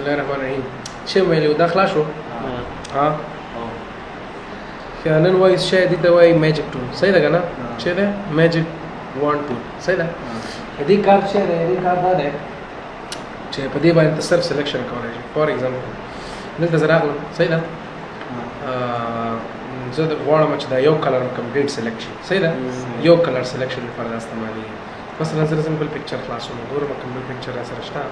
الله الرحمن الرحیم چې ویلو دا خلاص شو ها نن وایي شی دې ته وایي میجیک ټول صحیح ده که نه چې ده میجیک وان ټول صحیح ده دې کار چې ده دې کار دا ده چې په دې باندې صرف سلیکشن کولی شي فار ایگزامپل دلته زه راغلم صحیح ده زه غواړم چې دا یو کلر کمپلیټ سلیکټ شي صحیح ده یو کلر سلیکشن لپاره دا استعمالېږي مثلا زه سمپل پکچر خلاصوم ګورم کمپلیټ پکچر را سره شته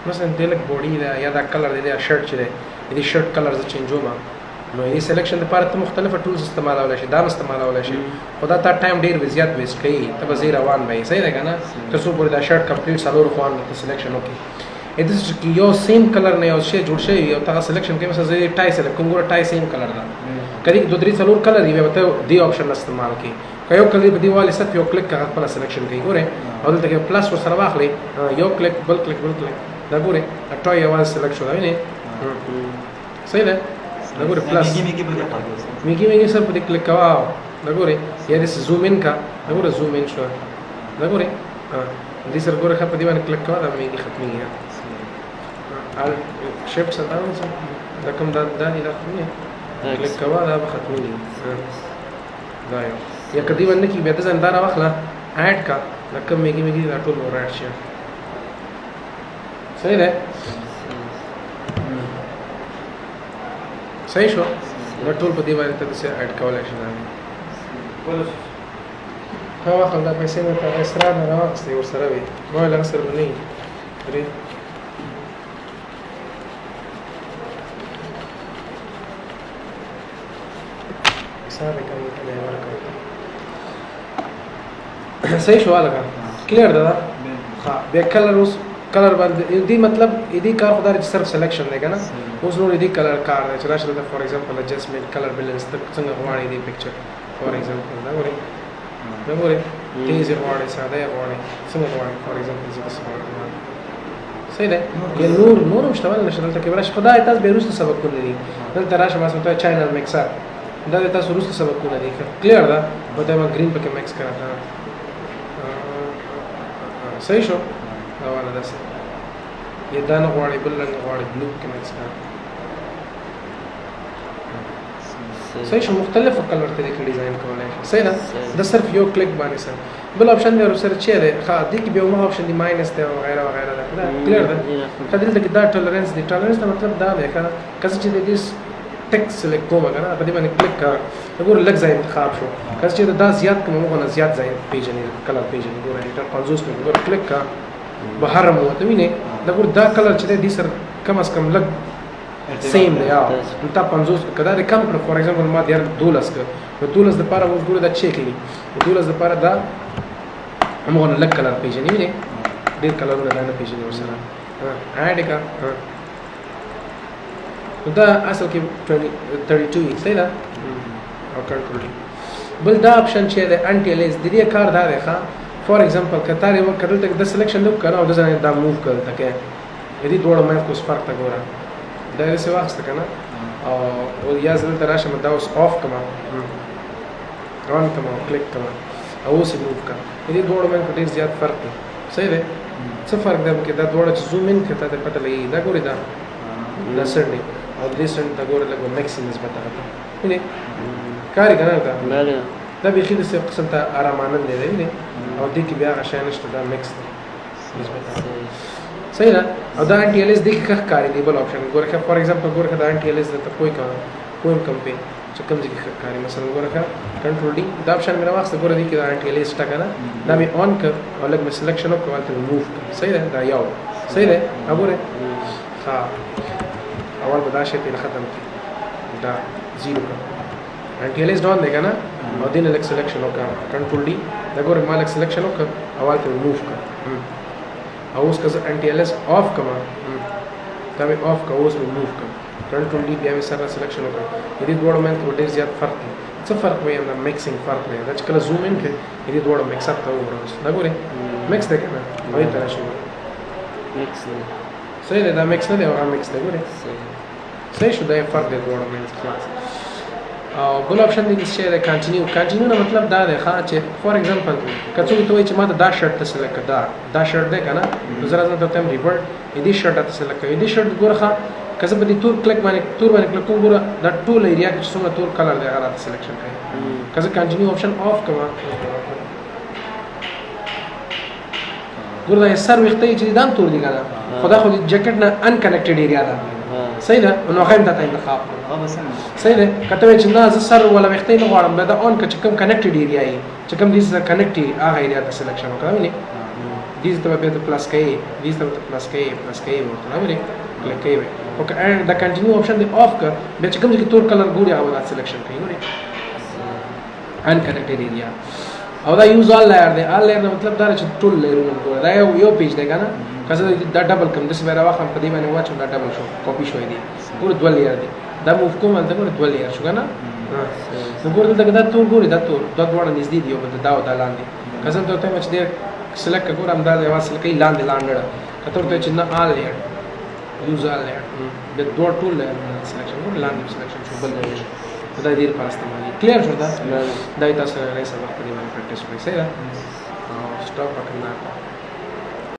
مثلا دې لږ بوډي ده یا دا کلر دی دا شرټ چې دی دې شرټ کلر زه چینجوم نو دې سلیکشن لپاره ته مختلفه ټولز استعمالولی شي دا هم استعمالولی شي خو دا تا ټایم ډېر زیات ویسټ کوي ته به ځې روان به یې صحیح دی که نه تر څو پورې دا شرټ کمپلیټ څلورو خواو ته سلیکشن وکړي داسې چې یو سیم کلر نه یو شی جوړ شوی وي او ته هغه سلیکشن کوي مثلا زه ټای سلیکټ کوم ګوره ټای سیم کلر ده کدی دو درې څلور کلر دي بیا به ته دې آپشن استعمال کړي که یو کلر په دې والې صرف یو کلیک هغه خپله سلیکشن کوي ګورې او دلته کې پلس ورسره واخلې یو کلیک بل کلیک بل کلیک دا ګورې ټای یوازې سلیکټ شو دا وینې صحیح ده دا ګورې پلس میګي میګي سر په دې کلیک کوه دا ګورې یا داسې زوم ان کا دا ګوره زوم ان شو دا ګورې دې سره ګوره ښه په دې باندې کلیک کوه دا میګي ختمېږي شیفټ سره دا کوم دا دي دا ختمېږي کلیک کوه دا به ختمېږي دا یو یا که دې باندې کښې بیا ته ځان دا راواخله اډ کا دا کوم میګي میګي دا ټول ور اډ شي صحیح دی صحیح شو دا ټول په دې باندې ته داسې اډ کولی شي دا ښه واخله دا پیسې مې په اسرار نه راواخېستې ورسره وې ما ویل هغه سره به نه وي درې صحیح شو هلکه کلیر ده دا ښه بیا کلر اوس کلر باندې دې مطلب دې کار خو دا چې صرف سلیکشن دی که نه اوس نور دې کلر کار دی چې راشه دلته فار ایگزامپل اجسټمنټ کلر بیلنس ته څنګه غواړې دې پکچر فار ایگزامپل دا ګورې دا ګورې تیز یې غواړې ساده یې غواړې څنګه غواړې فار ایگزامپل زه داسې غواړم صحیح دی یا نور هم شته ولې نشته دلته کې به راشي خو دا تاسو بیا وروسته سبقونه دي دلته راشه مثلا ته چینل میکسر دا د تاسو وروسته سبقونه دي کلیر ده به ته ما ګرین پکې میکس کړه صحیح شو دا والا داسې یا دا نه غواړې بل رنګ غواړې بلو پکې میکس کړه صحیح شو مختلف کلر ته دې کې ډیزاین کولی شي صحیح ده دا صرف یو کلیک باندې سره بل آپشن دی ورسره چې دی ښه دې کې بیا هماغه آپشن دی ماینس دی وغیره وغیره ده دا کلیر ده ښه دلته کې دا ټالرنس دی ټالرنس دا مطلب دا دی که که څه چې د دې ټیکس سلیکټ کوم که نه په دې باندې کلیک کړه ګوره لږ ځای انتخاب شو که چې دا زیات کوم هغه نه زیات ځای پیژنې کلر پیژنې ګوره انټر 50 کې ګوره کلیک کړه بهر مو ته وینې دا ګوره دا کلر چې دی دې سره کم از کم لږ سیم دی نو تا 50 که دا دې کم کړه فار ایگزامپل ما دې 12 کړه نو 12 دپاره اوس ګوره دا چیک کوي 12 دپاره دا همغه نه لږ کلر پیژنې وینې ډېر کلرونه دا نه پیژنې ورسره اډ یې کړه دا اصل کې 32 صحیح ده او کنټرول بل دا آپشن چې دی انټي الیز د دې کار دا دی ښه فار ایگزامپل که تا دې وکړل ته د سلیکشن دې وکړه او د ځان دا موو کړل ته کې دې دواړو منځ کې اوس فرق ته ګوره دا داسې واخیسته که نه او یا زه دلته راشم دا اوس آف کړم آن کړم او کلیک کړم او اوس یې موو کړم د دې دواړو منځ کې ډېر زیات فرق دی صحیح دی څه فرق دی پکې دا دواړه چې زوم ان کړې تا ته پته لګېږي دا ګورې دا سر دی او دې سر ته ګوره لږ میکس نسبت هغه ته وینې کار یې که نه دا بیخي داسې قسم ته ارامانه دی وینې او دې کې بیا هغه شی نشته دا میکس دی نسبت صحیح ده او دا انټي الیز دې کې ښه ښکاري دی بل آپشن ګوره ښه فار ایگزامپل ګوره ښه دا انټي الیز درته کوم کم پې چې کوم ځای کې ښه ښکاري مثلا ګوره ښه کنټرول ډي دا آپشن مې راواخیسته ګوره دې کې دا انټي الیز شته که نه دا مې آن کړ او لږ مې سلیکشن وکړ هلته مې موو کړ صحیح ده دا یو صحیح دی ګوره ښه اول به دا شی ترې ختم کړي دا زیرو کړه انټي الیز ډان دی که نه او دې نه لږ سلیکشن وکړه کنټرول ډي دا ګوره ما لږ سلیکشن وکړ او هلته مې موو کړه او اوس که زه انټي الیز آف کړم دا مې آف کړه اوس مې موو کړم کنټرول ډي بیا مې سره سلیکشن وکړه د دې دواړو منځ کې ډېر زیات فرق دی څه فرق وایي دا میکسینګ فرق دی دا چې کله زوم ان کړې د دې دواړو میکس اپ ته وګوره اوس دا ګورې میکس دی که نه او دې ته راشي میکس دی صحیح دی دا میکس نه دی هغه میکس دی ګورې صحیح شو دا یې فرق دی دواړو منځ خلاص بل اپشن دی چې د کنټینیو نه مطلب دا دی چې فور ایگزامپل کڅو ته وایي چې ما دا شرط ته سلیکټ کړه دا شرط دی کنه زرا زه ته ریورټ دې شرط ته سلیکټ کړه دې شرط ګورخه کله په دې تور کلیک باندې کلیک کوم ګوره دا ټول ایریا کې څومره تور کلر دی هغه سلیکشن کوي کله کنټینیو اپشن آف کما ګوره دا سر وخته چې دام تور دی کنه خدا خو جاکټ نه ان کنیکټډ ایریا ده صحیح ده نو خایم ته انتخاب صحیح ده کته چې نه ز سر ولا وخته نه غواړم دا اون چې کوم کنیکټډ ایریا ای چې کوم دې کنیکټ هغه ایریا ته سلیکشن وکړم نه دې ته به پلس کوي دې ته پلس کوي ورته نه کلیک کوي او دا کنټینیو اپشن دی آف کړ به چې کوم چې تور کلر ګوري هغه سلیکشن کوي ګوري ان کنیکټډ ایریا او دا یوز آل لایر دی آل لایر مطلب دا چې ټول لایرونه ګوري دا یو پیج دی کنه کله دا ډبل کوم د سویرا واخم په دې باندې واچو دا ډبل شو کاپی شوی دی ګور دوه لایر دی دا موف کوم دا ګور دوه لایر شو کنه نو ګور دا تور ګوري دا تور دا دوه نږدې دی او دا او دا لاندې کله ته چې دې سلیکټ ګور هم دا واسل کوي لاندې کته ته چې نه آل لایر یوز آل لایر د دوه ټول لایر سلیکشن ګور لاندې سلیکشن شو بل لایر دا ډیر پر استعمالي کلیر شو دا تاسو نه سبق په دې باندې پریکټیس کوئ سره سټاپ وکړئ